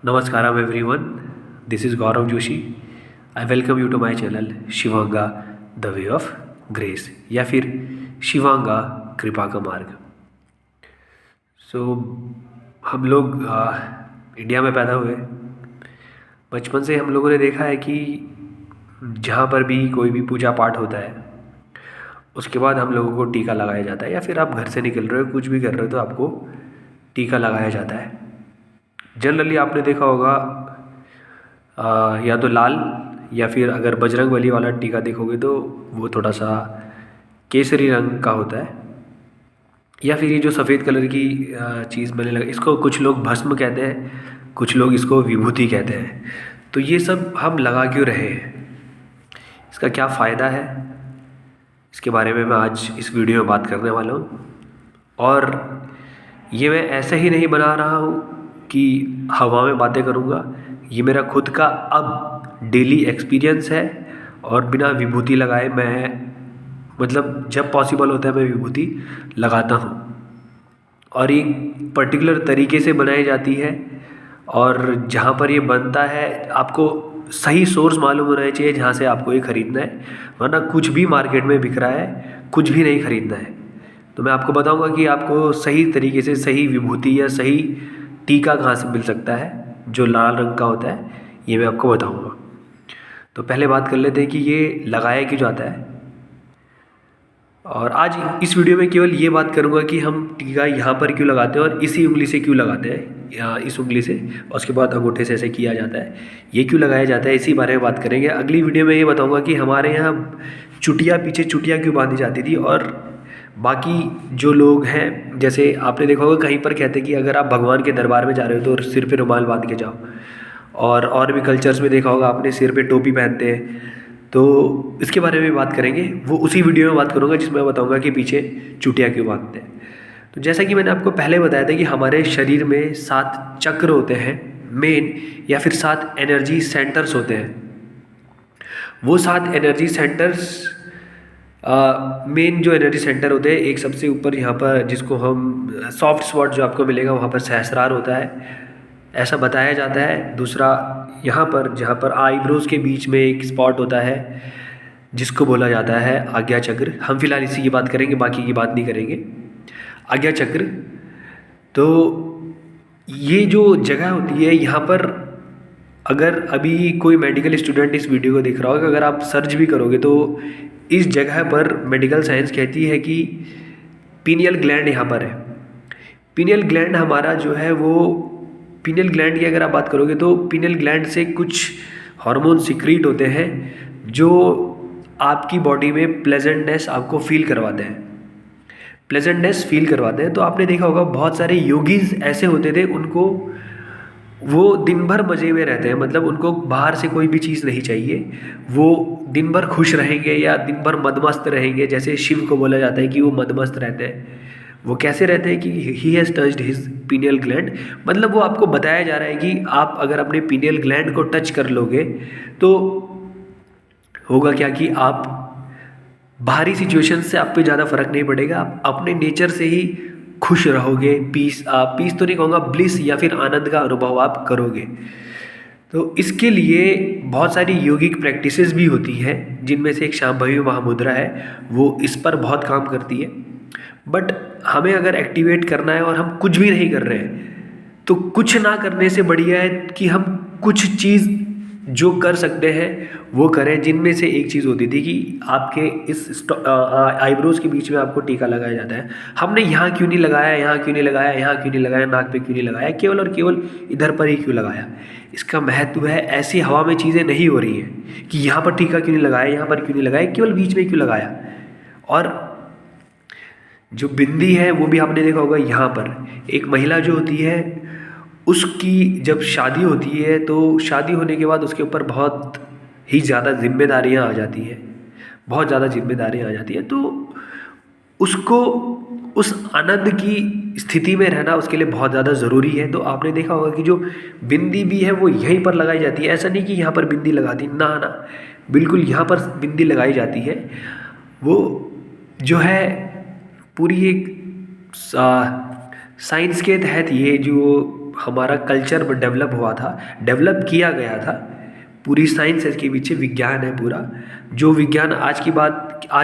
Namaskaram everyone. This is Gaurav Joshi. I welcome you to my channel Shivanga the way of grace या फिर शिवांगा कृपा का मार्ग। सो हम लोग इंडिया में पैदा हुए। बचपन से हम लोगों ने देखा है कि जहाँ पर भी कोई भी पूजा पाठ होता है उसके बाद हम लोगों को टीका लगाया जाता है, या फिर आप घर से निकल रहे हो कुछ भी कर रहे हो तो आपको टीका लगाया जाता है। जनरली आपने देखा होगा या तो लाल या फिर अगर बजरंगबली वाला टीका देखोगे तो वो थोड़ा सा केसरी रंग का होता है, या फिर ये जो सफ़ेद कलर की चीज़ मैंने लगा, इसको कुछ लोग भस्म कहते हैं, कुछ लोग इसको विभूति कहते हैं। तो ये सब हम लगा क्यों रहे हैं, इसका क्या फ़ायदा है, इसके बारे में मैं आज इस वीडियो में बात करने वाला हूँ। और ये मैं ऐसे ही नहीं बना रहा हूँ कि हवा में बातें करूँगा, ये मेरा खुद का अब डेली एक्सपीरियंस है। और बिना विभूति लगाए मैं मतलब जब पॉसिबल होता है मैं विभूति लगाता हूँ, और ये पर्टिकुलर तरीके से बनाई जाती है। और जहाँ पर ये बनता है आपको सही सोर्स मालूम होना चाहिए जहाँ से आपको ये ख़रीदना है, वरना कुछ भी मार्केट में बिक रहा है, कुछ भी नहीं ख़रीदना है। तो मैं आपको बताऊंगा कि आपको सही तरीके से सही विभूति या सही टीका कहाँ से मिल सकता है जो लाल रंग का होता है, ये मैं आपको बताऊंगा। तो पहले बात कर लेते हैं कि ये लगाया क्यों जाता है। और आज इस वीडियो में केवल ये बात करूंगा कि हम टीका यहाँ पर क्यों लगाते हैं और इसी उंगली से क्यों लगाते हैं, या इस उंगली से और उसके बाद अंगूठे से ऐसे किया जाता है, ये क्यों लगाया जाता है, इसी बारे में बात करेंगे। अगली वीडियो में ये बताऊंगा कि हमारे यहाँ चुटिया पीछे चुटिया क्यों बांधी जाती थी, और बाकी जो लोग हैं जैसे आपने देखा होगा कहीं पर कहते हैं कि अगर आप भगवान के दरबार में जा रहे हो तो सिर पे रुमाल बांध के जाओ, और भी कल्चर्स में देखा होगा आपने सिर पे टोपी पहनते हैं। तो इसके बारे में बात करेंगे, वो उसी वीडियो में बात करूँगा जिसमें मैं बताऊँगा कि पीछे चुटिया क्यों बांधते हैं। तो जैसा कि मैंने आपको पहले बताया था कि हमारे शरीर में 7 चक्र होते हैं मेन, या फिर 7 एनर्जी सेंटर्स होते हैं। वो 7 एनर्जी सेंटर्स मेन जो एनर्जी सेंटर होते हैं, एक सबसे ऊपर यहाँ पर जिसको हम सॉफ्ट स्पॉट जो आपको मिलेगा वहाँ पर सहस्रार होता है, ऐसा बताया जाता है। दूसरा यहाँ पर जहाँ पर आईब्रोज़ के बीच में एक स्पॉट होता है जिसको बोला जाता है आज्ञा चक्र। हम फिलहाल इसी की बात करेंगे, बाकी की बात नहीं करेंगे। आज्ञा चक्र, तो ये जो जगह होती है यहाँ पर, अगर अभी कोई मेडिकल स्टूडेंट इस वीडियो को देख रहा होगा, अगर आप सर्च भी करोगे तो इस जगह पर मेडिकल साइंस कहती है कि पीनियल ग्लैंड यहाँ पर है। पीनियल ग्लैंड हमारा जो है वो, पीनियल ग्लैंड की अगर आप बात करोगे तो पीनियल ग्लैंड से कुछ हार्मोन सिक्रीट होते हैं जो आपकी बॉडी में प्लेजेंटनेस आपको फील करवाते हैं, प्लेजेंटनेस फील करवाते हैं। तो आपने देखा होगा बहुत सारे योगीज ऐसे होते थे, उनको वो दिन भर मज़े में रहते हैं, मतलब उनको बाहर से कोई भी चीज़ नहीं चाहिए, वो दिन भर खुश रहेंगे या दिन भर मदमस्त रहेंगे। जैसे शिव को बोला जाता है कि वो मदमस्त रहते हैं। वो कैसे रहते हैं कि he has touched his pineal gland, मतलब वो आपको बताया जा रहा है कि आप अगर अपने पीनियल ग्लैंड को टच कर लोगे तो होगा क्या कि आप बाहरी सिचुएशन से आप पे ज़्यादा फर्क नहीं पड़ेगा, आप अपने नेचर से ही खुश रहोगे। पीस तो नहीं कहूँगा, ब्लिस या फिर आनंद का अनुभव आप करोगे। तो इसके लिए बहुत सारी योगिक प्रैक्टिसेस भी होती हैं, जिनमें से एक शांभवी महामुद्रा है, वो इस पर बहुत काम करती है। बट हमें अगर एक्टिवेट करना है और हम कुछ भी नहीं कर रहे हैं तो कुछ ना करने से बढ़िया है कि हम कुछ चीज़ जो कर सकते हैं वो करें। जिनमें से एक चीज़ होती थी कि आपके इस आईब्रोज़ के बीच में आपको टीका लगाया जाता है। हमने यहाँ क्यों नहीं लगाया, यहाँ क्यों नहीं लगाया, यहाँ क्यों नहीं लगाया, नाक पे क्यों नहीं लगाया, केवल और केवल इधर पर ही क्यों लगाया। इसका महत्व है, ऐसी हवा में चीज़ें नहीं हो रही हैं कि यहाँ पर टीका क्यों नहीं लगाया, यहाँ पर क्यों नहीं लगाया, केवल बीच में क्यों लगाया। और जो बिंदी है वो भी आपने देखा होगा, यहाँ पर एक महिला जो होती है उसकी जब शादी होती है तो शादी होने के बाद उसके ऊपर बहुत ही ज़्यादा जिम्मेदारियाँ आ जाती हैं, बहुत ज़्यादा जिम्मेदारियाँ आ जाती हैं। तो उसको उस आनंद की स्थिति में रहना उसके लिए बहुत ज़्यादा ज़रूरी है। तो आपने देखा होगा कि जो बिंदी भी है वो यहीं पर लगाई जाती है, ऐसा नहीं कि यहाँ पर बिंदी लगा दी, ना ना, बिल्कुल यहाँ पर बिंदी लगाई जाती है। वो जो है पूरी एक साइंस के तहत ये जो हमारा कल्चर डेवलप हुआ था, डेवलप किया गया था, पूरी साइंस है इसके पीछे, विज्ञान है पूरा। जो विज्ञान आज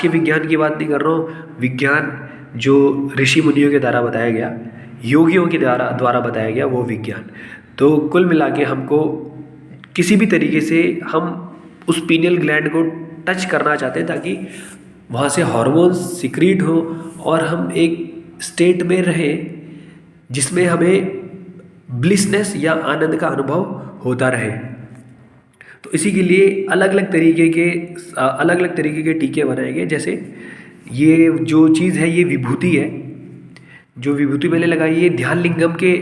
के विज्ञान की बात नहीं कर रहा हूँ, विज्ञान जो ऋषि मुनियों के द्वारा बताया गया, योगियों के द्वारा बताया गया वो विज्ञान। तो कुल मिला के हमको किसी भी तरीके से हम उस पीनियल ग्लैंड को टच करना चाहते हैं ताकि वहाँ से हार्मोन्स सिक्रीट हो और हम एक स्टेट में रहें जिसमें हमें ब्लिसनेस या आनंद का अनुभव होता रहे। तो इसी के लिए अलग अलग तरीके के टीके बनाए गए। जैसे ये जो चीज़ है ये विभूति है, जो विभूति मैंने लगाई है ध्यान लिंगम के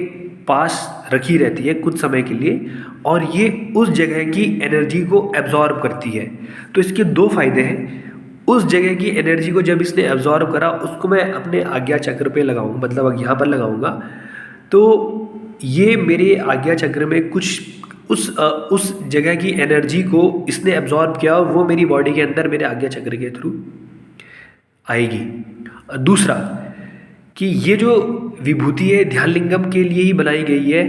पास रखी रहती है कुछ समय के लिए और ये उस जगह की एनर्जी को एब्जॉर्ब करती है। तो इसके दो फायदे हैं। उस जगह की एनर्जी को जब इसने एब्जॉर्ब करा उसको मैं अपने आज्ञा चक्र पे लगाऊंगा, मतलब यहाँ पर लगाऊंगा, तो ये मेरे आज्ञा चक्र में कुछ उस जगह की एनर्जी को इसने एब्जॉर्ब किया और वो मेरी बॉडी के अंदर मेरे आज्ञा चक्र के थ्रू आएगी। दूसरा कि ये जो विभूति है ध्यान लिंगम के लिए ही बनाई गई है,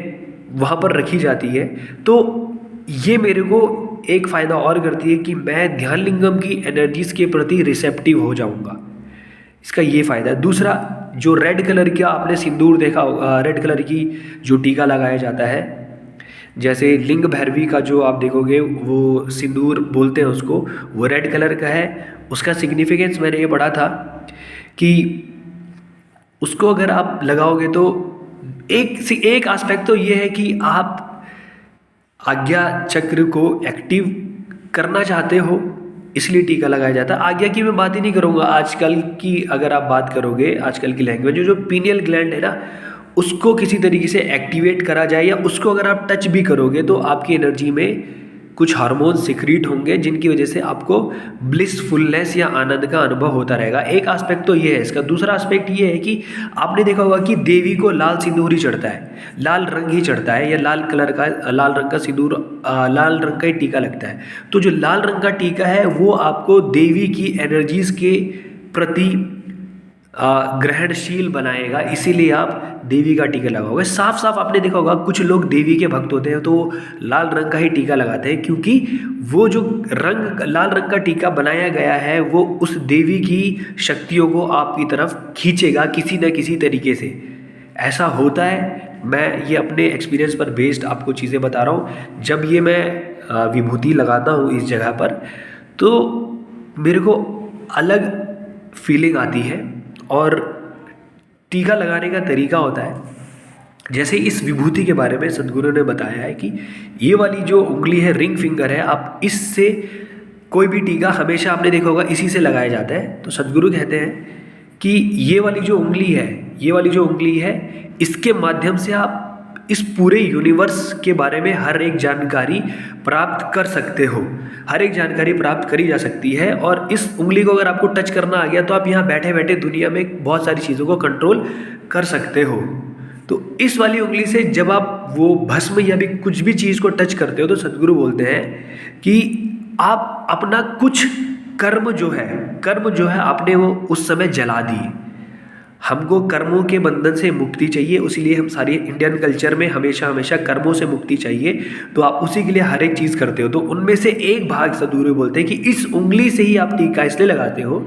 वहाँ पर रखी जाती है, तो ये मेरे को एक फ़ायदा और करती है कि मैं ध्यान लिंगम की एनर्जीज़ के प्रति रिसेप्टिव हो जाऊँगा, इसका ये फ़ायदा है। दूसरा, जो रेड कलर का आपने सिंदूर देखा होगा, रेड कलर की जो टीका लगाया जाता है, जैसे लिंग भैरवी का जो आप देखोगे वो सिंदूर बोलते हैं उसको, वो रेड कलर का है। उसका सिग्निफिकेंस मैंने ये पढ़ा था कि उसको अगर आप लगाओगे तो एक एस्पेक्ट तो ये है कि आप आज्ञा चक्र को एक्टिव करना चाहते हो, इसलिए टीका लगाया जाता है। आज्ञा की मैं बात ही नहीं करूँगा, आजकल की अगर आप बात करोगे, आजकल की लैंग्वेज जो पीनियल ग्लैंड है ना, उसको किसी तरीके से एक्टिवेट करा जाए या उसको अगर आप टच भी करोगे तो आपकी एनर्जी में कुछ हार्मोन सिक्रीट होंगे जिनकी वजह से आपको ब्लिसफुलनेस या आनंद का अनुभव होता रहेगा। एक एस्पेक्ट तो ये है इसका। दूसरा एस्पेक्ट ये है कि आपने देखा होगा कि देवी को लाल सिंदूर ही चढ़ता है, लाल रंग ही चढ़ता है, या लाल रंग का सिंदूर, लाल रंग का ही टीका लगता है। तो जो लाल रंग का टीका है वो आपको देवी की एनर्जीज के प्रति ग्रहणशील बनाएगा, इसीलिए आप देवी का टीका लगाओगे। साफ साफ आपने देखा होगा कुछ लोग देवी के भक्त होते हैं तो लाल रंग का ही टीका लगाते हैं, क्योंकि वो जो लाल रंग का टीका बनाया गया है वो उस देवी की शक्तियों को आपकी तरफ खींचेगा किसी न किसी तरीके से। ऐसा होता है, मैं ये अपने एक्सपीरियंस पर बेस्ड आपको चीज़ें बता रहा हूँ। जब ये मैं विभूति लगाता हूँ इस जगह पर तो मेरे को अलग फीलिंग आती है। और टीका लगाने का तरीका होता है, जैसे इस विभूति के बारे में सद्गुरु ने बताया है कि ये वाली जो उंगली है, रिंग फिंगर है, आप इससे कोई भी टीका हमेशा आपने देखा होगा इसी से लगाया जाता है। तो सद्गुरु कहते हैं कि ये वाली जो उंगली है इसके माध्यम से आप इस पूरे यूनिवर्स के बारे में हर एक जानकारी प्राप्त कर सकते हो, हर एक जानकारी प्राप्त करी जा सकती है। और इस उंगली को अगर आपको टच करना आ गया तो आप यहाँ बैठे बैठे दुनिया में बहुत सारी चीज़ों को कंट्रोल कर सकते हो। तो इस वाली उंगली से जब आप वो भस्म या भी कुछ भी चीज़ को टच करते हो तो सद्गुरु बोलते हैं कि आप अपना कुछ कर्म जो है आपने वो उस समय जला दिए। हमको कर्मों के बंधन से मुक्ति चाहिए, इसीलिए हम सारी इंडियन कल्चर में हमेशा कर्मों से मुक्ति चाहिए, तो आप उसी के लिए हर एक चीज़ करते हो। तो उनमें से एक भाग सद्गुरु बोलते हैं कि इस उंगली से ही आप टीका इसलिए लगाते हो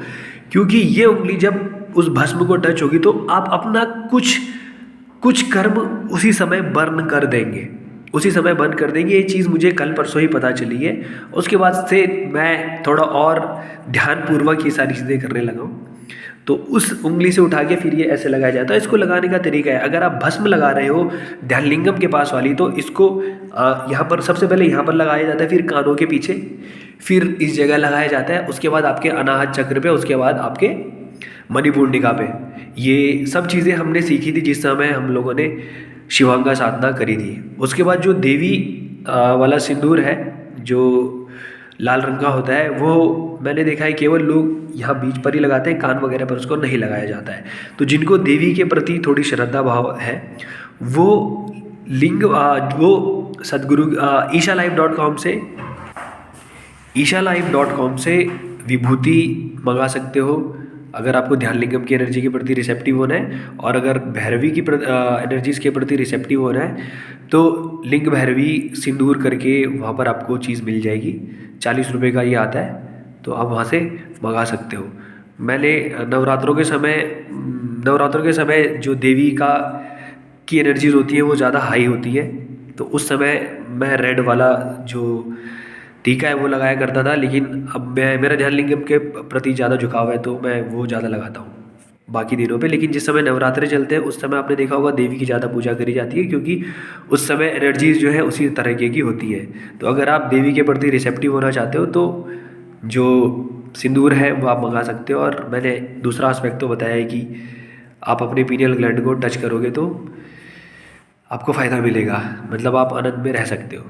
क्योंकि ये उंगली जब उस भस्म को टच होगी तो आप अपना कुछ कर्म उसी समय बर्न कर देंगे, ये चीज़ मुझे कल परसों ही पता चली है। उसके बाद से मैं थोड़ा और ध्यानपूर्वक ये सारी चीज़ें करने लगा हूँ। तो उस उंगली से उठा के फिर ये ऐसे लगाया जाता है। इसको लगाने का तरीका है, अगर आप भस्म लगा रहे हो ध्यान लिंगम के पास वाली, तो इसको यहाँ पर सबसे पहले यहाँ पर लगाया जाता है, फिर कानों के पीछे, फिर इस जगह लगाया जाता है, उसके बाद आपके अनाहत चक्र पे, उसके बाद आपके मणिपुर्णिका पे। ये सब चीज़ें हमने सीखी थी जिस समय हम लोगों ने शिवांगा साधना करी थी। उसके बाद जो देवी वाला सिंदूर है जो लाल रंग का होता है वो मैंने देखा है केवल लोग यहाँ बीच पर ही लगाते हैं, कान वगैरह पर उसको नहीं लगाया जाता है। तो जिनको देवी के प्रति थोड़ी श्रद्धा भाव है वो वो सद्गुरु ईशालाइव.com से विभूति मंगा सकते हो, अगर आपको ध्यान लिंगम की एनर्जी के प्रति रिसेप्टिव होना है और अगर भैरवी की एनर्जीज़ के प्रति रिसेप्टिव होना है तो लिंग भैरवी सिंदूर करके वहाँ पर आपको चीज़ मिल जाएगी। 40 रुपये का ये आता है, तो आप वहाँ से मंगा सकते हो। मैंने नवरात्रों के समय जो देवी का की एनर्जीज होती है वो ज़्यादा हाई होती है, तो उस समय मैं रेड वाला जो टीका है वो लगाया करता था। लेकिन अब मेरा ध्यान लिंगम के प्रति ज़्यादा झुकाव है तो मैं वो ज़्यादा लगाता हूँ बाकी दिनों पे। लेकिन जिस समय नवरात्रे चलते हैं उस समय आपने देखा होगा देवी की ज़्यादा पूजा करी जाती है, क्योंकि उस समय एनर्जीज जो है उसी तरीके की होती है। तो अगर आप देवी के प्रति रिसेप्टिव होना चाहते हो तो जो सिंदूर है वो आप मंगा सकते हो। और मैंने दूसरा आस्पेक्ट तो बताया है कि आप अपने पीनियल ग्लैंड को टच करोगे तो आपको फ़ायदा मिलेगा, मतलब आप आनंद में रह सकते हो।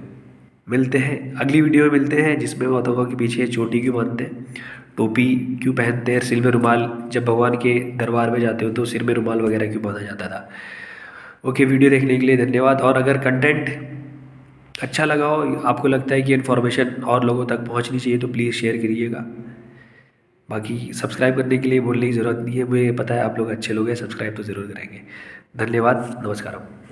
मिलते हैं अगली वीडियो में, मिलते हैं जिसमें मैं बताऊंगा कि पीछे चोटी क्यों बांधते हैं, टोपी क्यों पहनते हैं, सिर में रुमाल, जब भगवान के दरबार में जाते हो तो सिर में रुमाल वगैरह क्यों बांधा जाता था। ओके, वीडियो देखने के लिए धन्यवाद। और अगर कंटेंट अच्छा लगा हो, आपको लगता है कि इन्फॉर्मेशन और लोगों तक पहुंचनी चाहिए तो प्लीज़ शेयर करिएगा। बाकी सब्सक्राइब करने के लिए बोलने की ज़रूरत नहीं है, मुझे पता है आप लोग अच्छे लोग हैं, सब्सक्राइब तो ज़रूर करेंगे। धन्यवाद, नमस्कार।